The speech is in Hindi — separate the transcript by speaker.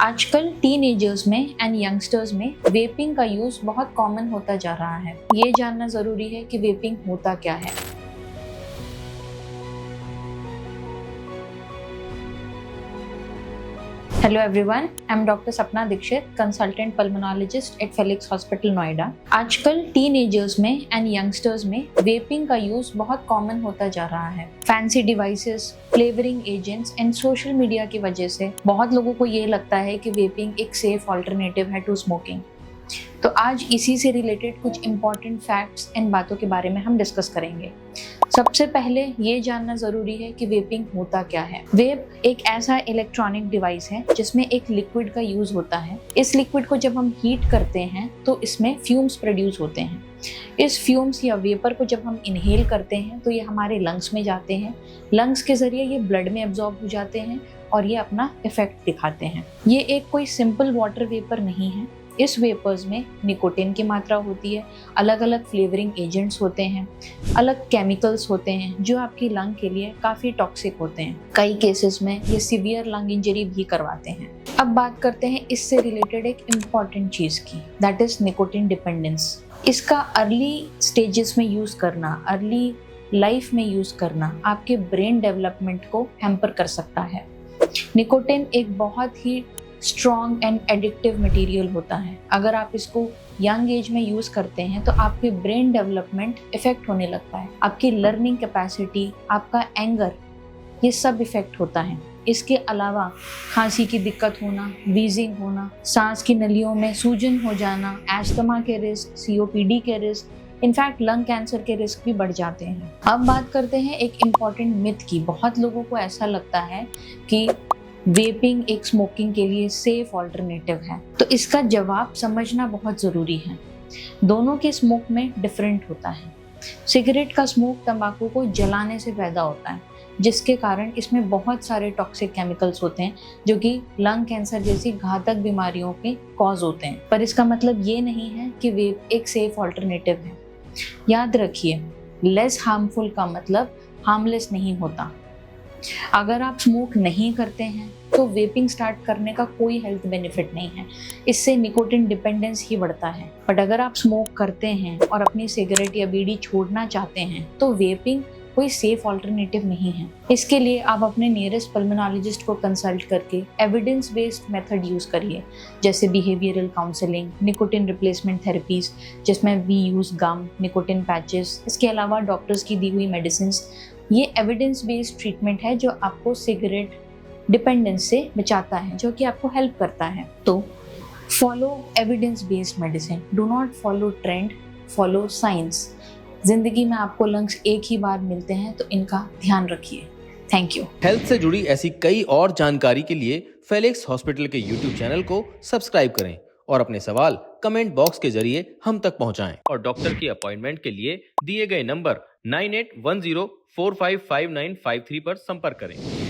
Speaker 1: आजकल टीनेजर्स में एंड यंगस्टर्स में वेपिंग का यूज बहुत कॉमन होता जा रहा है। ये जानना जरूरी है कि वेपिंग होता क्या है। Hello everyone, I am doctor Sapna Dikshit, consultant pulmonologist at Felix hospital Noida. आजकल टीनेजर्स में एंड यंगस्टर्स में वेपिंग का यूज बहुत कॉमन होता जा रहा है। Fancy devices, flavouring agents and social media की वजह से बहुत लोगों को ये लगता है कि वेपिंग एक सेफ ऑल्टरनेटिव है टू स्मोकिंग। तो आज इसी से रिलेटेड कुछ इंपॉर्टेंट फैक्ट्स एंड बातों के बारे में हम डिस्कस करेंगे। सबसे पहले ये जानना जरूरी है कि वेपिंग होता क्या है। वेप एक ऐसा इलेक्ट्रॉनिक डिवाइस है जिसमें एक लिक्विड का यूज होता है। इस लिक्विड को जब हम हीट करते हैं तो इसमें फ्यूम्स प्रोड्यूस होते हैं। इस फ्यूम्स या वेपर को जब हम इनहेल करते हैं तो ये हमारे लंग्स में जाते हैं। लंग्स के जरिए ये ब्लड में एब्जॉर्ब हो जाते हैं और ये अपना इफेक्ट दिखाते हैं। ये एक कोई सिंपल वाटर वेपर नहीं है। इस वेपर्स में निकोटिन की मात्रा होती है, अलग अलग फ्लेवरिंग एजेंट्स होते हैं, अलग केमिकल्स होते हैं जो आपकी लंग के लिए काफ़ी टॉक्सिक होते हैं। कई केसेस में ये सीवियर लंग इंजरी भी करवाते हैं। अब बात करते हैं इससे रिलेटेड एक इम्पॉर्टेंट चीज़ की, दैट इज़ निकोटिन डिपेंडेंस। इसका अर्ली स्टेजेस में यूज़ करना, अर्ली लाइफ में यूज़ करना आपके ब्रेन डेवलपमेंट को हैम्पर कर सकता है। निकोटिन एक बहुत ही स्ट्रॉन्ग एंड एडिक्टिव मटेरियल होता है। अगर आप इसको यंग एज में यूज़ करते हैं तो आपके ब्रेन डेवलपमेंट इफेक्ट होने लगता है, आपकी लर्निंग कैपेसिटी, आपका एंगर, ये सब इफेक्ट होता है। इसके अलावा खांसी की दिक्कत होना, वीजिंग होना, सांस की नलियों में सूजन हो जाना, एस्थमा के रिस्क, COPD के रिस्क, इनफैक्ट लंग कैंसर के रिस्क भी बढ़ जाते हैं। अब बात करते हैं एक इम्पॉर्टेंट मिथ की। बहुत लोगों को ऐसा लगता है कि वेपिंग एक स्मोकिंग के लिए सेफ ऑल्टरनेटिव है। तो इसका जवाब समझना बहुत ज़रूरी है। दोनों के स्मोक में डिफरेंट होता है। सिगरेट का स्मोक तंबाकू को जलाने से पैदा होता है, जिसके कारण इसमें बहुत सारे टॉक्सिक केमिकल्स होते हैं जो कि लंग कैंसर जैसी घातक बीमारियों के कॉज होते हैं। पर इसका मतलब ये नहीं है कि वेप एक सेफ ऑल्टरनेटिव है। याद रखिए, लेस हार्मफुल का मतलब हार्मलेस नहीं होता। अगर आप स्मोक नहीं करते हैं तो वेपिंग स्टार्ट करने का कोई हेल्थ बेनिफिट नहीं है। इससे निकोटिन डिपेंडेंस ही बढ़ता है। बट अगर आप स्मोक करते हैं और अपनी सिगरेट या बीड़ी छोड़ना चाहते हैं तो वेपिंग कोई सेफ ऑल्टरनेटिव नहीं है। इसके लिए आप अपने नियरेस्ट पल्मोनोलॉजिस्ट को कंसल्ट करके एविडेंस बेस्ड मेथड यूज़ करिए, जैसे behavioural counselling, nicotine replacement therapies जिसमें we use gum, nicotine patches. इसके अलावा डॉक्टर्स की दी हुई मेडिसिन्स। ये एविडेंस बेस्ड ट्रीटमेंट है जो आपको सिगरेट डिपेंडेंस से बचाता है, जो कि आपको हेल्प करता है। तो follow evidence based medicine, do not follow trend, follow science. जिंदगी में आपको लंग्स एक ही बार मिलते हैं, तो इनका ध्यान रखिए। Thank you.
Speaker 2: हेल्थ से जुड़ी ऐसी कई और जानकारी के लिए फेलिक्स हॉस्पिटल के YouTube चैनल को सब्सक्राइब करें और अपने सवाल कमेंट बॉक्स के जरिए हम तक पहुंचाएं। और डॉक्टर की अपॉइंटमेंट के लिए दिए गए नंबर 9810455953 पर संपर्क करें।